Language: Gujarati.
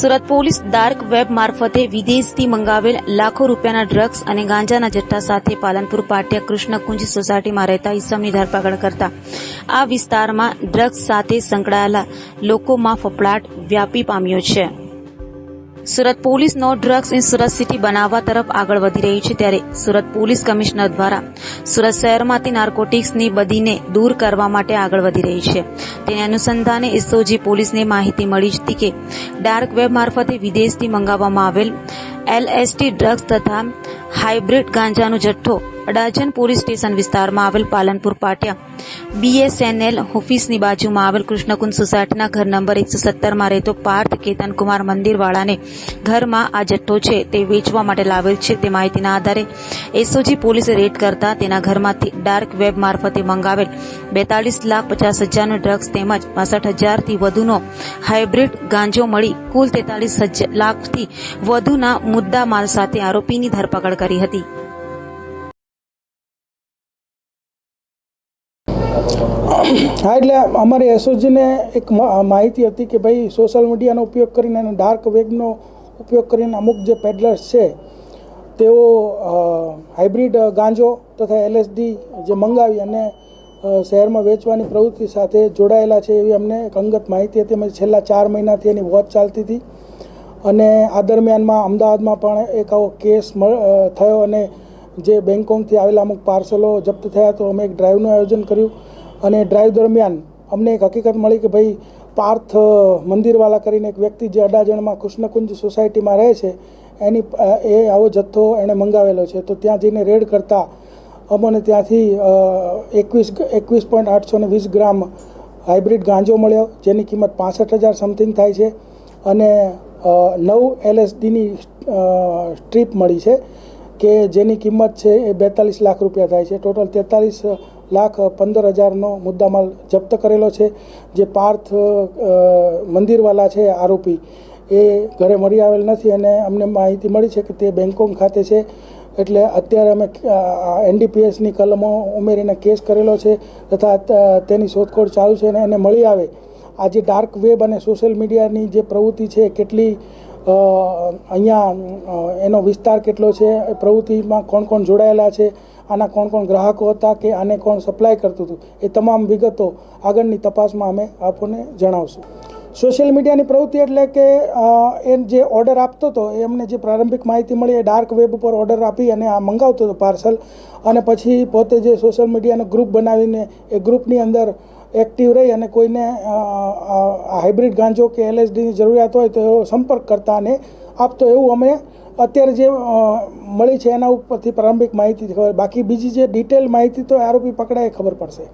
સુરત પોલીસ ડાર્ક વેબ મારફતે વિદેશથી મંગાવેલ લાખો રૂપિયાના ડ્રગ્સ અને ગાંજાના જથ્થા સાથે પાલનપુર પાટિયા કૃષ્ણકુંજ સોસાયટીમાં રહેતા ઈસમની ધરપકડ કરતા આ વિસ્તારમાં ડ્રગ્સ સાથે સંકળાયેલા લોકોમાં ફફડાટ વ્યાપી પામ્યો છે। Surat police no drugs in Surat city બનાવવા તરફ આગળ વધી રહી છે, ત્યારે સુરત પોલીસ કમિશનર દ્વારા સુરત શહેરમાંથી નાર્કોટિક્સની બદીને દૂર કરવા માટે આગળ વધી રહી છે। તેના અનુસંધાને એસઓજી પોલીસને માહિતી મળી હતી કે ડાર્ક વેબ મારફતે વિદેશથી મંગાવવામાં આવેલ એલએસડી ડ્રગ્સ તથા હાઇબ્રિડ ગાંજાનો જથ્થો અડાજણ પોલીસ સ્ટેશન વિસ્તારમાં આવેલ પાલનપુર પાટિયા BSNL ઓફિસની બાજુમાં આવેલ કૃષ્ણકુંજ સોસાયટીના ઘર નંબર 117માં રહેતો પાર્થ કેતનકુમાર મંદિરવાળાને ઘરમાં આ જથ્થો છે તે વેચવા માટે લાવેલ છે। તે માહિતીના આધારે એસઓજી પોલીસે રેડ કરતા તેના ઘરમાંથી ડાર્ક વેબ મારફતે મંગાવેલ 42,50,000નો ડ્રગ્સ તેમજ 62,000થી વધુનો હાઇબ્રિડ ગાંજો મળી કુલ 43 લાખથી વધુના મુદ્દા માલ સાથે આરોપીની ધરપકડ કરી હતી। हाँ, એટલે અમારી એસઓજીને એક માહિતી હતી કે ભાઈ સોશિયલ મીડિયાનો ઉપયોગ કરીને અને ડાર્ક વેબનો ઉપયોગ કરીને અમુક જે પેડલર્સ છે તેઓ હાઇબ્રિડ ગાંજો તથા એલએસડી જે મંગાવી અને શહેરમાં વેચવાની પ્રવૃત્તિ સાથે જોડાયેલા છે એવી અમને એક અંગત માહિતી હતી। અમે છેલ્લા 4 મહિનાથી એની વોચ ચાલતી હતી અને આ દરમિયાનમાં અમદાવાદમાં પણ એક આવો કેસ થયો અને જે બેંગકોકથી આવેલા અમુક પાર્સલો જપ્ત થયા, તો અમે એક ડ્રાઈવનું આયોજન કર્યું અને ડ્રાઈવ દરમિયાન અમને એક હકીકત મળી કે ભાઈ પાર્થ મંદિરવાલા કરીને એક વ્યક્તિ જે અડાજણમાં કૃષ્ણકુંજ સોસાયટીમાં રહે છે એ આવો જથ્થો એણે મંગાવેલો છે। તો ત્યાં જઈને રેડ કરતાં અમને ત્યાંથી 21.820 ગ્રામ હાઇબ્રિડ ગાંજો મળ્યો, જેની કિંમત 65,000 સમથિંગ થાય છે અને 9 LSDની સ્ટ્રીપ મળી છે કે જેની કિંમત છે એ 42 લાખ રૂપિયા થાય છે। ટોટલ 43,15,000નો મુદ્દામાલ જપ્ત કરેલો છે। જે પાર્થ મંદિરવાલા છે આરોપી, એ ઘરે મળી આવેલ નથી અને અમને માહિતી મળી છે કે તે બેંગકોક ખાતે છે, એટલે અત્યારે અમે NDPSની કલમો ઉમેરીને કેસ કરેલો છે તથા તેની શોધખોળ ચાલુ છે અને એને મળી આવે આ જે ડાર્ક વેબ અને સોશિયલ મીડિયાની જે પ્રવૃત્તિ છે કેટલી અહીંયા એનો વિસ્તાર કેટલો છે, પ્રવૃત્તિમાં કોણ કોણ જોડાયેલા છે, આના કોણ કોણ ગ્રાહકો હતા કે આને કોણ સપ્લાય કરતું હતું, એ તમામ વિગતો આગળની તપાસમાં અમે આપણને જણાવશું। સોશિયલ મીડિયાની પ્રવૃત્તિ એટલે કે એ જે ઓર્ડર આપતો હતો એ અમને જે પ્રારંભિક માહિતી મળી એ ડાર્ક વેબ ઉપર ઓર્ડર આપી અને આ મંગાવતો હતો પાર્સલ, અને પછી પોતે જે સોશિયલ મીડિયાનો ગ્રુપ બનાવીને એ ગ્રુપની અંદર એક્ટિવ રહી અને કોઈને હાઇબ્રિડ ગાંજો કે LSDની જરૂરિયાત હોય તો એવો સંપર્ક કરતા અને આપતો, એવું અમે અત્યારે જે મળી છે એના ઉપરથી પ્રારંભિક માહિતી ખબર। બાકી બીજી જે ડિટેલ માહિતી તો આરોપી પકડાય ખબર પડશે।